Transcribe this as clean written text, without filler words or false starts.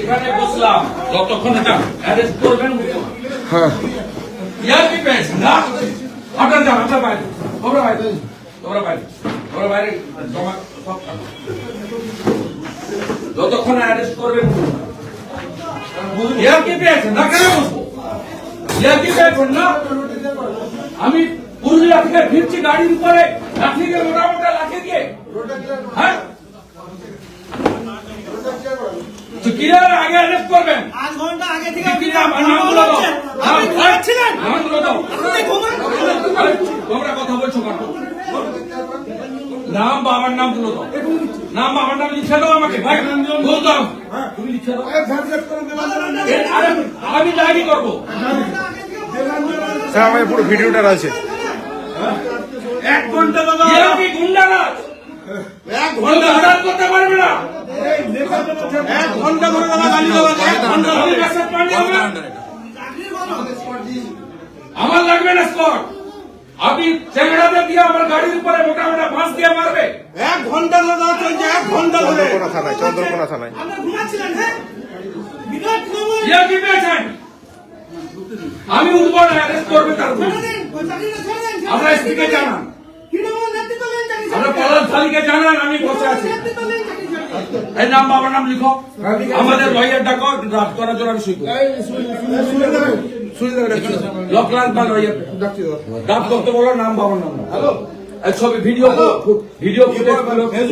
এখানে বসলাম যতক্ষণ এটা অ্যারেস্ট করবেন। হ্যাঁ ইয়ার কি পেয়েছেন না? আপনার যান, আপনার বাইরে, তোমরা বাইরে, তোমরা বাইরে, তোমরা বাইরে জমা সব যতক্ষণ অ্যারেস্ট করবেন। ইয়ার কি পেয়েছেন না? কেন বসবো? ইয়ার কি পেয়েছেন না? আমি পুরুলিয়া থেকে ফিরছি গাড়ির উপরে লাঠি দিয়ে, মোটামোটা লাঠি দিয়ে। হ্যাঁ, কিরার আগে অ্যারেস্ট করবেন। 5 ঘন্টা আগে থেকে নামগুলো দাও, আপনি ঘুমাচ্ছিলেন। নামগুলো দাও। আপনি ঘুমান। তোমরা কথা বলছো কেন? নাম বাবার নাম গুলো দাও, নাম বাবার নাম লিখে দাও আমাকে। ভাই বলতাম তুমি লিখে দাও। আরে আমি ডায়েরি করবো। স্যার আমার পুরো ভিডিওটা আছে। 1 ঘন্টা দাদা। এরা কি গুন্ডারাজ? 1 ঘন্টা হারাত করতে পারবে না। 1 ঘন্টা ধরে দাদা গালি দেওয়া। 1 ঘন্টা আমি ধরে। মেসেজ পাঠিয়ে হবে। আমার লাগবে না স্পট। আপনি চ্যাংড়াদের দিয়ে আমার গাড়ির উপরে মোটা মোটা বাঁশ দিয়ে মারবে। 1 ঘন্টা ধরে দাদা চলছে। 1 ঘন্টা ধরে। চন্দ্রকোনা থানায়, চন্দ্রকোনা থানায়। আপনি ঘুমাচ্ছিলেন। হ্যাঁ বিরাট খবর। ইয়া কি পেয়েছেন? আমি উঠবো না, অ্যারেস্ট করবে তার। আমরা এসপিকে জানান, আমরা পলাশ শালীকে জানান আমি বসে আছি। এই নাম বাবার নাম লিখো, আমাদের লয়ার ডাকো, ড্রাফট করার জন্য আমি সই করি। লকলান বা লয়ার ড্রাফট করতে বলো, নাম বাবার নাম। হ্যালো, ছবি ভিডিও ফুটেজ